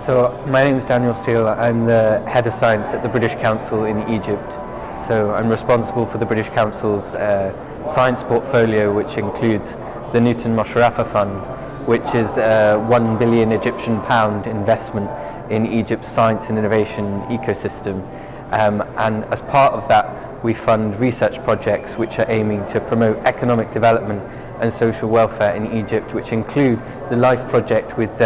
So my name is Daniel ستيل. I'm the head of science at the British Council in Egypt. So I'm responsible for the British Council's science portfolio, which includes the Newton Mosharrafah Fund, which is a £1 billion Egyptian pound investment in Egypt's science and innovation ecosystem. And as part of that, we fund research projects which are aiming to promote economic development and social welfare in Egypt, which include the LIFE project with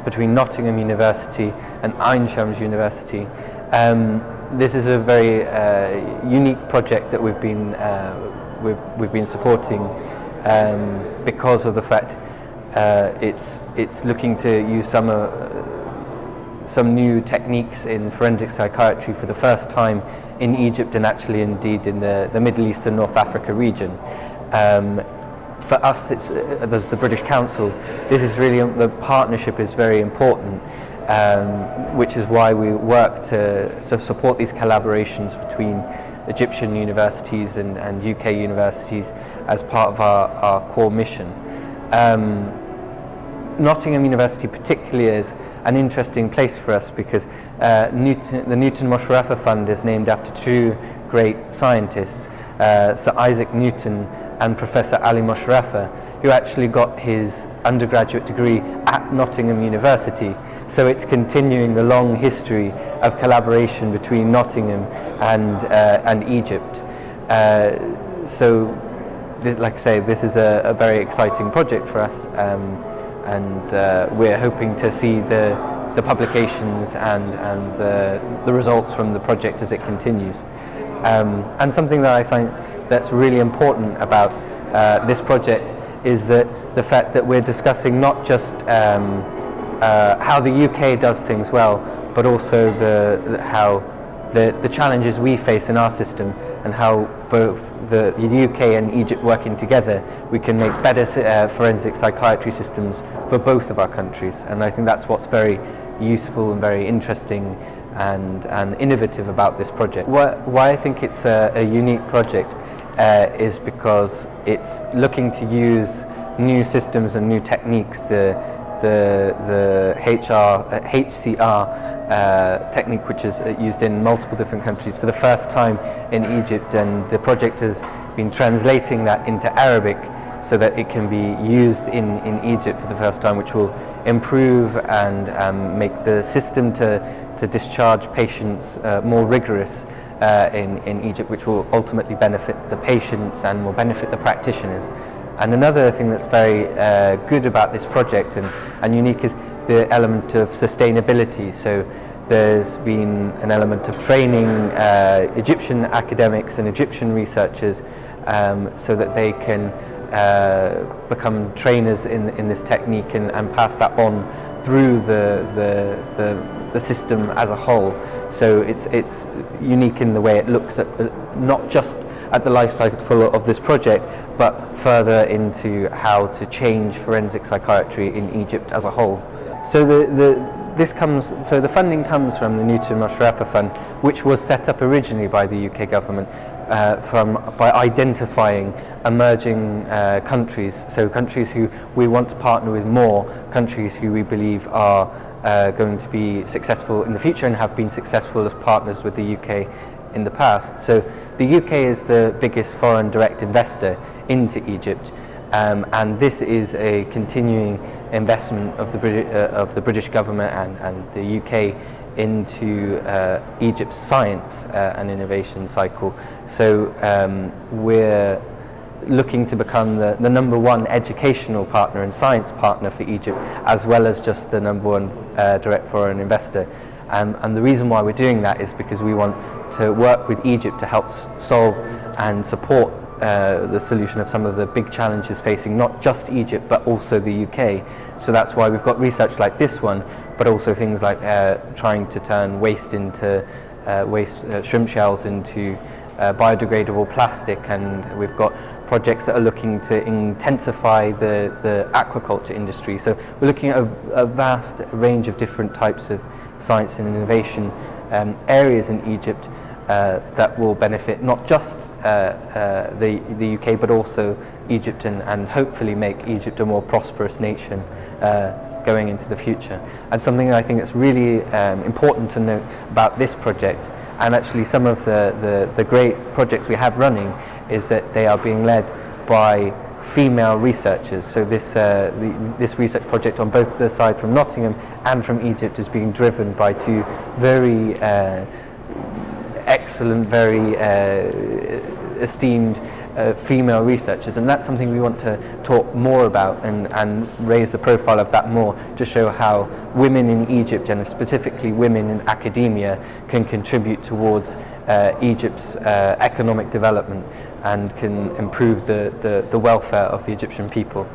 between Nottingham University and Ain Shams University. This is a very unique project that we've been supporting because of the fact it's looking to use some new techniques in forensic psychiatry for the first time in Egypt, and actually indeed in the Middle East and North Africa region. For us, there's the British Council. This is really, the partnership is very important, which is why we work to support these collaborations between Egyptian universities and UK universities as part of our core mission. Nottingham University particularly is an interesting place for us because the Newton Mosharrafah Fund is named after two great scientists, Sir Isaac Newton and Professor Ali Mosharrafah, who actually got his undergraduate degree at Nottingham University. So it's continuing the long history of collaboration between Nottingham and Egypt. Like I say, this is a very exciting project for us, and we're hoping to see the publications and the results from the project as it continues. And something that I find that's really important about this project is that the fact that we're discussing not just how the UK does things well, but also how the challenges we face in our system, and how both the UK and Egypt working together, we can make better forensic psychiatry systems for both of our countries. And I think that's what's very useful and very interesting and innovative about this project. Why I think it's a unique project is because it's looking to use new systems and new techniques. The HCR technique, which is used in multiple different countries, for the first time in Egypt, and the project has been translating that into Arabic so that it can be used in Egypt for the first time, which will improve and make the system to discharge patients more rigorous in Egypt, which will ultimately benefit the patients and will benefit the practitioners. And another thing that's very good about this project and unique is the element of sustainability. So there's been an element of training Egyptian academics and Egyptian researchers so that they can become trainers in this technique and pass that on through the system as a whole. So it's unique in the way it looks at not just at the life cycle of this project, but further into how to change forensic psychiatry in Egypt as a whole. So the funding comes from the Newton Mosharrafah Fund, which was set up originally by the UK government by identifying emerging countries, so countries who we want to partner with more, countries who we believe are going to be successful in the future and have been successful as partners with the UK in the past. So the UK is the biggest foreign direct investor into Egypt, and this is a continuing investment of the British government and the UK into Egypt's science and innovation cycle. So we're looking to become the number one educational partner and science partner for Egypt, as well as just the number one direct foreign investor. And the reason why we're doing that is because we want to work with Egypt to help solve and support the solution of some of the big challenges facing not just Egypt but also the UK. So that's why we've got research like this one, but also things like trying to turn waste into shrimp shells into biodegradable plastic, and we've got projects that are looking to intensify the aquaculture industry. So we're looking at a vast range of different types of science and innovation areas in Egypt that will benefit not just the UK but also Egypt, and hopefully make Egypt a more prosperous nation going into the future. And something I think that's really important to note about this project, and actually some of the great projects we have running, is that they are being led by female researchers. So this research project on both the side from Nottingham and from Egypt is being driven by two very excellent, very esteemed female researchers, and that's something we want to talk more about and raise the profile of that more, to show how women in Egypt, and specifically women in academia, can contribute towards Egypt's economic development and can improve the welfare of the Egyptian people.